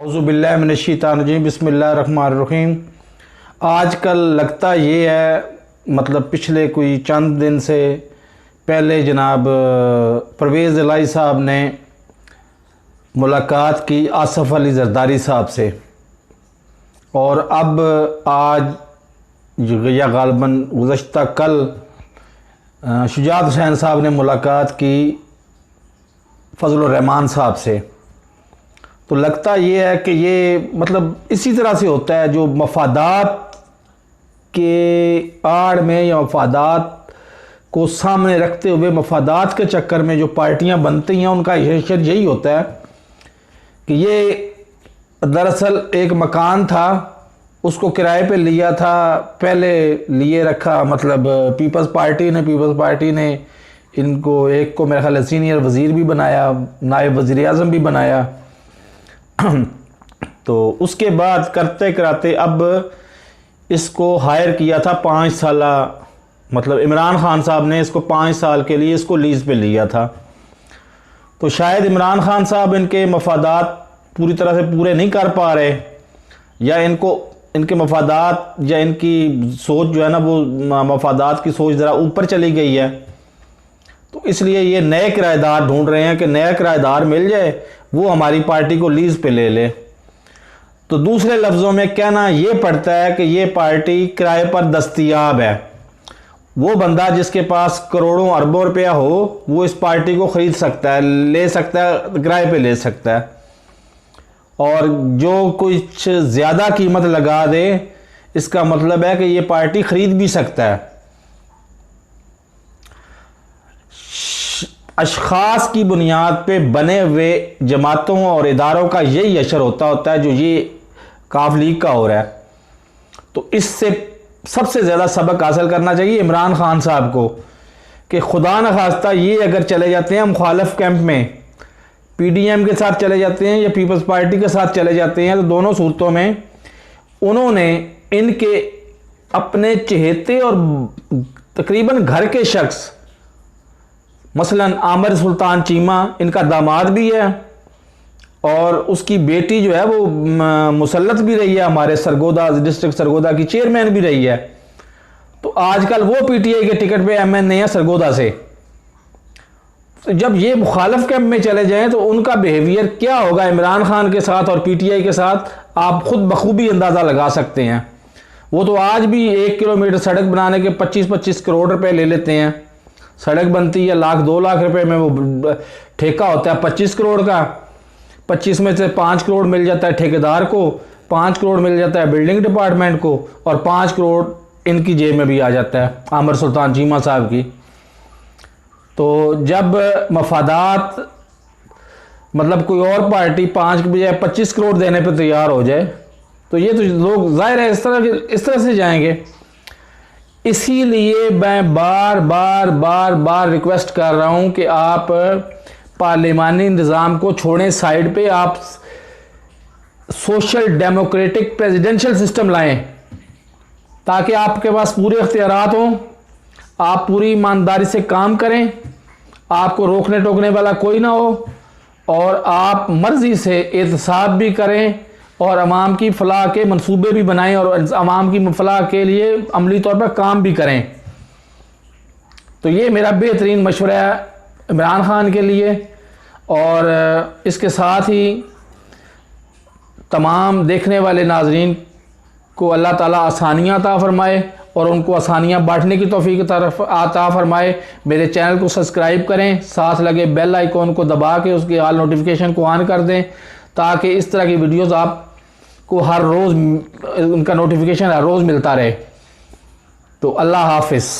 औज़ुबिल्लाहि मिनश्शैतानिर्रजीम बिस्मिल्लाहिर्रहमानिर्रहीम। आजकल लगता ये है, मतलब पिछले कोई चंद दिन से पहले जनाब परवेज़ इलाही साहब ने मुलाकात की आसफ़ अली ज़रदारी साहब से, और अब आज या ग़ालिबन गुज़श्ता कल शुजात हुसैन साहब ने मुलाकात की फ़ज़लुर रहमान साहब से। तो लगता ये है कि ये मतलब इसी तरह से होता है, जो मफादात के आड़ में या मफादात को सामने रखते हुए मफादात के चक्कर में जो पार्टियां बनती हैं, उनका यही होता है कि ये दरअसल एक मकान था, उसको किराए पे लिया था, पहले लिए रखा, मतलब पीपल्स पार्टी ने इनको, एक को मेरे ख्याल सीनियर वज़ीर भी बनाया, नायब वज़ीर आज़म भी बनाया। तो उसके बाद करते कराते अब इसको हायर किया था 5 साल, मतलब इमरान खान साहब ने इसको 5 साल के लिए इसको लीज़ पे लिया था। तो शायद इमरान खान साहब इनके मफादात पूरी तरह से पूरे नहीं कर पा रहे, या इनके मफादात या इनकी सोच जो है ना, वो मफादात की सोच ज़रा ऊपर चली गई है। तो इसलिए ये नए किराएदार ढूंढ रहे हैं कि नया किराएदार मिल जाए, वो हमारी पार्टी को लीज़ पे ले ले। तो दूसरे लफ्ज़ों में कहना ये पड़ता है कि ये पार्टी किराए पर दस्तयाब है। वो बंदा जिसके पास करोड़ों अरबों रुपया हो, वो इस पार्टी को ख़रीद सकता है, ले सकता है, किराए पे ले सकता है। और जो कुछ ज़्यादा कीमत लगा दे, इसका मतलब है कि ये पार्टी ख़रीद भी सकता है। अशख़ास की बुनियाद पे बने हुए जमातों और इदारों का यही असर होता है जो ये काफ लीग का हो रहा है। तो इससे सबसे ज़्यादा सबक हासिल करना चाहिए इमरान खान साहब को कि खुदा न खास्ता ये अगर चले जाते हैं मुखालिफ कैंप में, पीडीएम के साथ चले जाते हैं या पीपल्स पार्टी के साथ चले जाते हैं, तो दोनों सूरतों में उन्होंने इनके अपने चहेते और तकरीबन घर के शख्स, मसलन आमिर सुल्तान चीमा इनका दामाद भी है, और उसकी बेटी जो है वो मुसल्लत भी रही है, हमारे सरगोदा डिस्ट्रिक्ट सरगोदा की चेयरमैन भी रही है। तो आजकल वो पीटीआई के टिकट पे एमएनए है सरगोदा से। तो जब ये मुखालिफ कैंप में चले जाएं तो उनका बिहेवियर क्या होगा इमरान खान के साथ और पीटीआई के साथ, आप खुद बखूबी अंदाज़ा लगा सकते हैं। वो तो आज भी 1 किलोमीटर सड़क बनाने के 25-25 करोड़ रुपए ले लेते हैं। सड़क बनती है 1-2 लाख रुपए में, वो ठेका होता है 25 करोड़ का। 25 में से 5 करोड़ मिल जाता है ठेकेदार को, 5 करोड़ मिल जाता है बिल्डिंग डिपार्टमेंट को, और 5 करोड़ इनकी जेब में भी आ जाता है, आमिर सुल्तान चीमा साहब की। तो जब मफादात, मतलब कोई और पार्टी 5 के बजाय 25 करोड़ देने पर तैयार हो जाए, तो ये तो लोग ज़ाहिर है इस तरह से जाएंगे। इसीलिए मैं बार बार रिक्वेस्ट कर रहा हूं कि आप पार्लिमानी निज़ाम को छोड़ें साइड पे, आप सोशल डेमोक्रेटिक प्रेसिडेंशियल सिस्टम लाएं, ताकि आपके पास पूरे इख्तियारात हों, आप पूरी ईमानदारी से काम करें, आपको रोकने टोकने वाला कोई ना हो, और आप मर्जी से एहतसाब भी करें और अवाम की फलाह के मंसूबे भी बनाएं और अवाम की फलाह के लिए अमली तौर पर काम भी करें। तो ये मेरा बेहतरीन मशवरा है इमरान खान के लिए, और इसके साथ ही तमाम देखने वाले नाजरीन को अल्लाह ताला आसानियाँ अता फरमाए और उनको आसानियाँ बांटने की तौफीक तरफ अता फरमाए। मेरे चैनल को सब्सक्राइब करें, साथ लगे बेल आइकॉन को दबा के उसके ऑल नोटिफिकेशन को ऑन कर दें, ताकि इस तरह की वीडियोस आपको हर रोज़ उनका नोटिफिकेशन हर रोज़ मिलता रहे। तो अल्लाह हाफिज़।